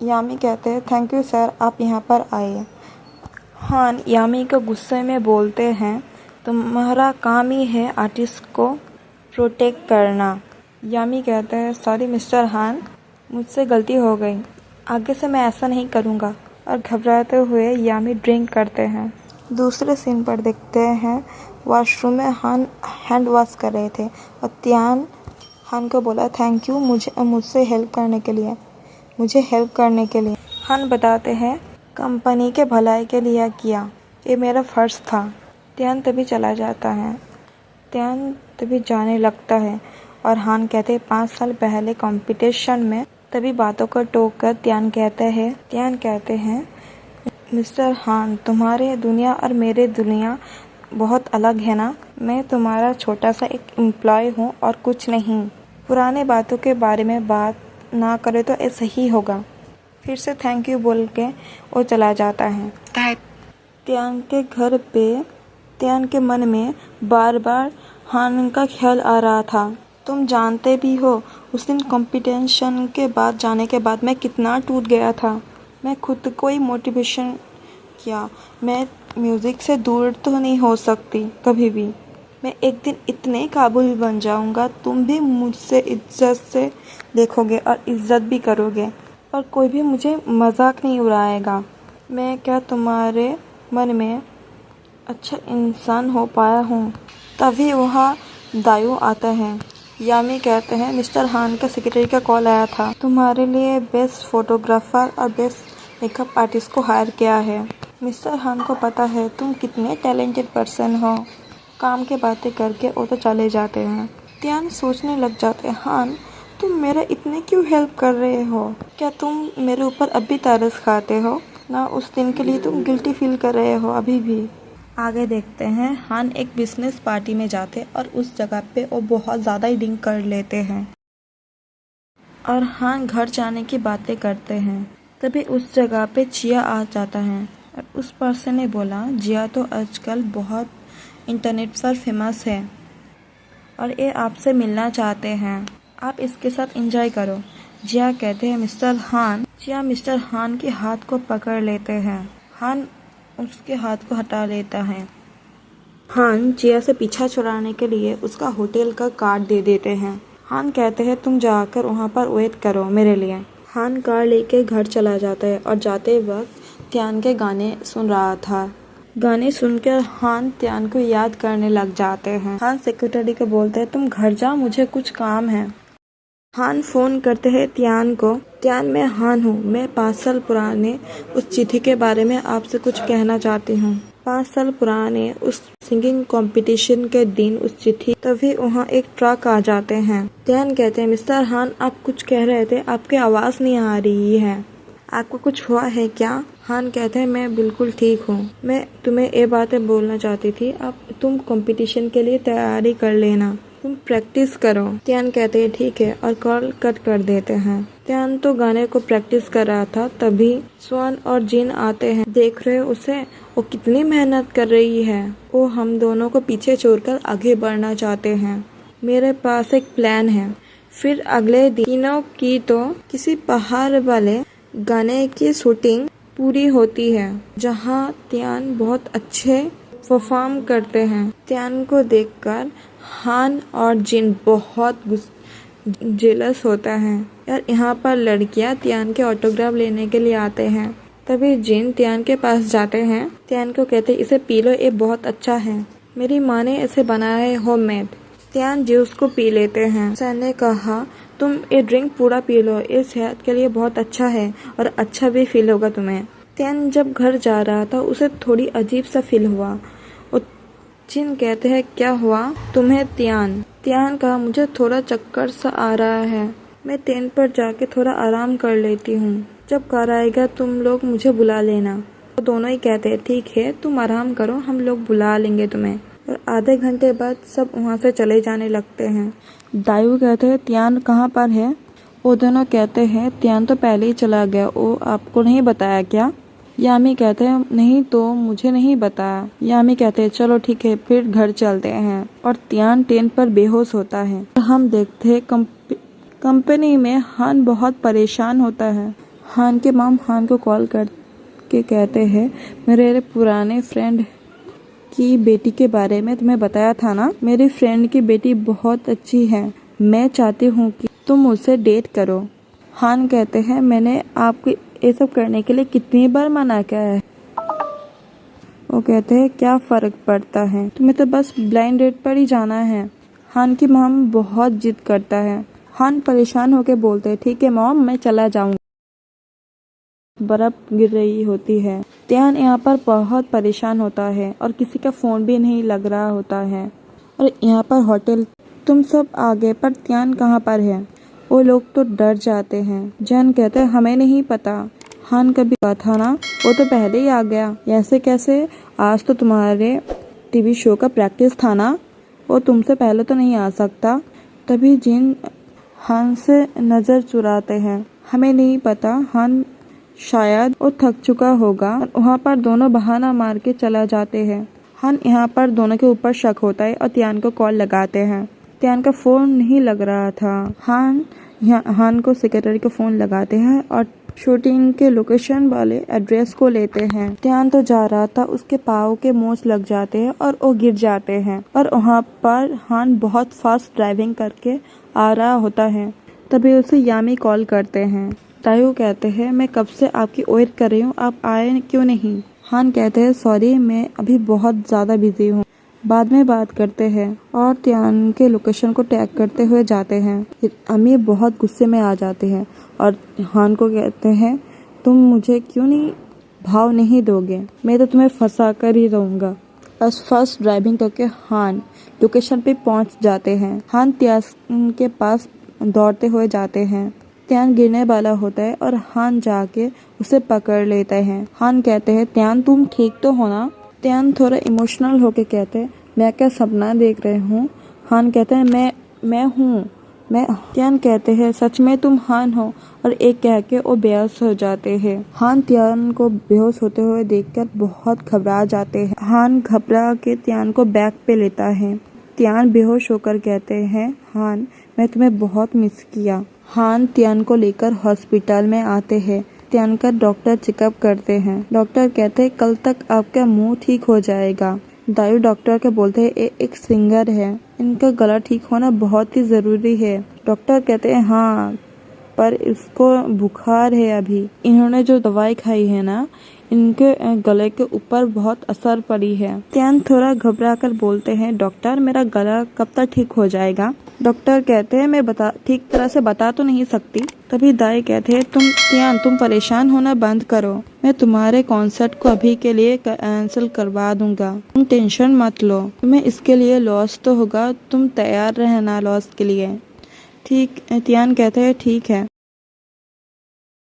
यामी कहते हैं thank you sir, आप यहाँ पर आए। हान यामी को गुस्से में बोलते हैं तुम्हारा काम ही है आर्टिस्ट को प्रोटेक्ट करना। यामी कहते हैं सॉरी मिस्टर हान, मुझसे गलती हो गई, आगे से मैं ऐसा नहीं करूँगा। और घबराते हुए यामी ड्रिंक करते हैं। दूसरे सीन पर देखते हैं वॉशरूम में हान हैंड वॉश कर रहे थे और त्यान हान को बोला थैंक यू मुझसे हेल्प करने के लिए। हान बताते हैं कंपनी के भलाई के लिए किया, ये मेरा फ़र्ज़ था। त्यान तभी चला जाता है। त्यान तभी जाने लगता है और हान कहते हैं 5 साल पहले कंपटीशन में। तभी बातों को टोक कर त्यान कहते हैं मिस्टर हान, तुम्हारे दुनिया और मेरे दुनिया बहुत अलग है ना। मैं तुम्हारा छोटा सा एक एम्प्लॉय हूँ और कुछ नहीं। पुराने बातों के बारे में बात ना करे तो ऐसा ही होगा। फिर से थैंक यू बोल के वो चला जाता है। त्यान के घर पे त्यान के मन में बार बार हान का ख्याल आ रहा था। तुम जानते भी हो उस दिन कंपटीशन के बाद जाने के बाद मैं कितना टूट गया था। मैं खुद को ही मोटिवेशन किया, मैं म्यूज़िक से दूर तो नहीं हो सकती कभी भी। मैं एक दिन इतने काबिल बन जाऊंगा, तुम भी मुझसे इज्जत से देखोगे और इज्जत भी करोगे और कोई भी मुझे मजाक नहीं उड़ाएगा। मैं क्या तुम्हारे मन में अच्छा इंसान हो पाया हूँ। तभी वहाँ दायू आता है। यामी कहते हैं मिस्टर हान का सेक्रेटरी का कॉल आया था, तुम्हारे लिए बेस्ट फोटोग्राफर और बेस्ट मेकअप आर्टिस्ट को हायर किया है। मिस्टर हान को पता है तुम कितने टैलेंटेड पर्सन हो। काम के बातें करके वो तो चले जाते हैं। त्यान सोचने लग जाते हैं हान तुम मेरा इतने क्यों हेल्प कर रहे हो। क्या तुम मेरे ऊपर अभी तरस खाते हो ना, उस दिन के लिए तुम गिल्टी फील कर रहे हो अभी भी। आगे देखते हैं हान एक बिजनेस पार्टी में जाते और उस जगह पे वो बहुत ज़्यादा ही ड्रिंक कर लेते हैं और हान घर जाने की बातें करते हैं। तभी उस जगह पे जिया आ जाता है और उस पर्सन ने बोला जिया तो आजकल बहुत इंटरनेट पर फेमस है और ये आपसे मिलना चाहते हैं, आप इसके साथ एंजॉय करो। जिया कहते हैं मिस्टर हान। जिया मिस्टर हान के हाथ को पकड़ लेते हैं। हान उसके हाथ को हटा लेता है। हान जिया से पीछा छुड़ाने के लिए उसका होटल का कार्ड दे देते हैं। हान कहते हैं तुम जाकर वहाँ पर वेट करो मेरे लिए। हान कार लेके घर चला जाता है और जाते वक्त त्यान के गाने सुन रहा था। गाने सुनकर हान त्यान को याद करने लग जाते हैं। हान सेक्रेटरी को बोलते हैं तुम घर जाओ, मुझे कुछ काम है। हान फोन करते हैं त्यान को। त्यान मैं हान हूँ, मैं 5 साल पुराने उस चिट्ठी के बारे में आपसे कुछ कहना चाहती हूँ। 5 साल पुराने उस सिंगिंग कंपटीशन के दिन उस चिट्ठी। तभी वहाँ एक ट्रक आ जाते हैं। त्यान कहते हैं मिस्टर हान आप कुछ कह रहे थे, आपकी आवाज़ नहीं आ रही है, आपको कुछ हुआ है क्या। हान कहते हैं मैं बिल्कुल ठीक हूँ, मैं तुम्हें ये बातें बोलना चाहती थी, तुम कंपटीशन के लिए तैयारी कर लेना, तुम प्रैक्टिस करो। त्यान कहते हैं ठीक है और कॉल कट कर देते हैं। त्यान तो गाने को प्रैक्टिस कर रहा था। तभी स्वान और जिन आते हैं। देख रहे उसे, वो कितनी मेहनत कर रही है, वो हम दोनों को पीछे छोड़कर आगे बढ़ना चाहते हैं, मेरे पास एक प्लान है। फिर अगले दिनों की तो किसी पहाड़ वाले गाने की शूटिंग पूरी होती है जहाँ त्यान बहुत अच्छे परफॉर्म करते हैं। त्यान को देखकर हान और जिन बहुत जेलस होता है। यार यहाँ पर लड़कियाँ त्यान के ऑटोग्राफ लेने के लिए आते हैं। तभी जिन त्यान के पास जाते हैं। त्यान को कहते इसे पी लो, ये बहुत अच्छा है, मेरी माँ ने इसे बनाया है होममेड। त्यान जूस को पी लेते हैं। सर ने कहा तुम ये ड्रिंक पूरा पी लो, ये सेहत के लिए बहुत अच्छा है और अच्छा भी फील होगा तुम्हें। त्यान जब घर जा रहा था उसे थोड़ी अजीब सा फील हुआ। जिन कहते हैं क्या हुआ तुम्हें। त्यान कहा मुझे थोड़ा चक्कर सा आ रहा है, मैं टेंट पर जाके थोड़ा आराम कर लेती हूँ, जब घर आएगा तुम लोग मुझे बुला लेना। तो दोनों ही कहते हैं ठीक है तुम आराम करो, हम लोग बुला लेंगे तुम्हें। और आधे घंटे बाद सब वहाँ से चले जाने लगते हैं। दायू कहते हैं त्यान कहाँ पर है। वो दोनों कहते हैं त्यान तो पहले ही चला गया, वो आपको नहीं बताया क्या। यामी कहते हैं नहीं तो मुझे नहीं बताया। यामी कहते हैं चलो ठीक है फिर घर चलते हैं। और त्यान टेंट पर बेहोश होता है। हम देखते हैं कंपनी में हान बहुत परेशान होता है। हान के मॉम हान को कॉल करके कहते हैं, मेरे पुराने फ्रेंड की बेटी के बारे में तुम्हें बताया था ना, मेरी फ्रेंड की बेटी बहुत अच्छी है, मैं चाहती हूँ कि तुम उससे डेट करो। हान कहते हैं, मैंने आपको ये सब करने के लिए कितनी बार मना किया है। वो कहते हैं, क्या फ़र्क पड़ता है, तुम्हें तो बस ब्लाइंड डेट पर ही जाना है। हान की मॉम बहुत जिद करता है। हान परेशान होकर बोलते हैं, ठीक है मॉम, मैं चला जाऊंगा। बर्फ गिर रही होती है। त्यान यहाँ पर बहुत परेशान होता है और किसी का फ़ोन भी नहीं लग रहा होता है। और यहाँ पर होटल, तुम सब आ गए, पर त्यान कहाँ पर है? वो लोग तो डर जाते हैं। जैन कहते हैं, हमें नहीं पता। हान कभी कहा था ना, वो तो पहले ही आ गया। ऐसे कैसे? आज तो तुम्हारे टीवी शो का प्रैक्टिस था ना, वो तुमसे पहले तो नहीं आ सकता। तभी जिन हान से नज़र चुराते हैं। हमें नहीं पता, हान शायद वो थक चुका होगा। वहाँ पर दोनों बहाना मार के चला जाते हैं। हान यहाँ पर दोनों के ऊपर शक होता है और त्यान को कॉल लगाते हैं। त्यान का फ़ोन नहीं लग रहा था। हान को सेक्रेटरी का फ़ोन लगाते हैं और शूटिंग के लोकेशन वाले एड्रेस को लेते हैं। त्यान तो जा रहा था, उसके पाँव के मोच लग जाते हैं और वो गिर जाते हैं। और वहाँ पर हान बहुत फास्ट ड्राइविंग करके आ रहा होता है। तभी उसे यामी कॉल करते हैं। तायू कहते हैं, मैं कब से आपकी वेट कर रही हूँ, आप आए क्यों नहीं? हान कहते हैं, सॉरी, मैं अभी बहुत ज़्यादा बिजी हूँ, बाद में बात करते हैं। और त्यान के लोकेशन को टैग करते हुए जाते हैं। फिर अमी बहुत गुस्से में आ जाते हैं और हान को कहते हैं, तुम मुझे क्यों नहीं भाव नहीं दोगे, मैं तो तुम्हें फंसा कर ही रहूँगा। बस फास्ट ड्राइविंग करके हान लोकेशन पे पहुँच जाते हैं। हान त्यान के पास दौड़ते हुए जाते हैं। त्यान गिरने वाला होता है और हान जाके उसे पकड़ लेते हैं। हान कहते हैं, त्यान तुम ठीक तो हो ना? त्यान थोड़ा इमोशनल होके कहते हैं, मैं क्या सपना देख रहे हूँ? हान कहते हैं, मैं हूँ मैं। त्यान कहते हैं, सच में तुम हान हो? और एक कह के वो बेहोश हो जाते हैं। हान त्यान को बेहोश होते हुए देखकर बहुत घबरा जाते हैं। हान घबरा के त्यान को बैक पे लेता है। त्यान बेहोश होकर कहते हैं, हान, मैं तुम्हें बहुत मिस किया। हान त्यान को लेकर हॉस्पिटल में आते हैं। त्यान का डॉक्टर चेकअप करते हैं। डॉक्टर कहते हैं, कल तक आपका मुंह ठीक हो जाएगा। दायू डॉक्टर के बोलते हैं, एक सिंगर है, इनका गला ठीक होना बहुत ही ज़रूरी है। डॉक्टर कहते हैं, हाँ, पर इसको बुखार है अभी, इन्होंने जो दवाई खाई है ना, इनके गले के ऊपर बहुत असर पड़ी है। त्यान थोड़ा घबरा कर बोलते हैं, डॉक्टर, मेरा गला कब तक ठीक हो जाएगा? डॉक्टर कहते हैं, मैं ठीक तरह से बता तो नहीं सकती। तभी दाई कहते हैं, तुम परेशान होना बंद करो, मैं तुम्हारे कॉन्सर्ट को अभी के लिए कैंसिल करवा दूंगा, तुम टेंशन मत लो। तुम्हें इसके लिए लॉस तो होगा, तुम तैयार रहना लॉस के लिए। ठीक? त्यान कहते हैं, ठीक है।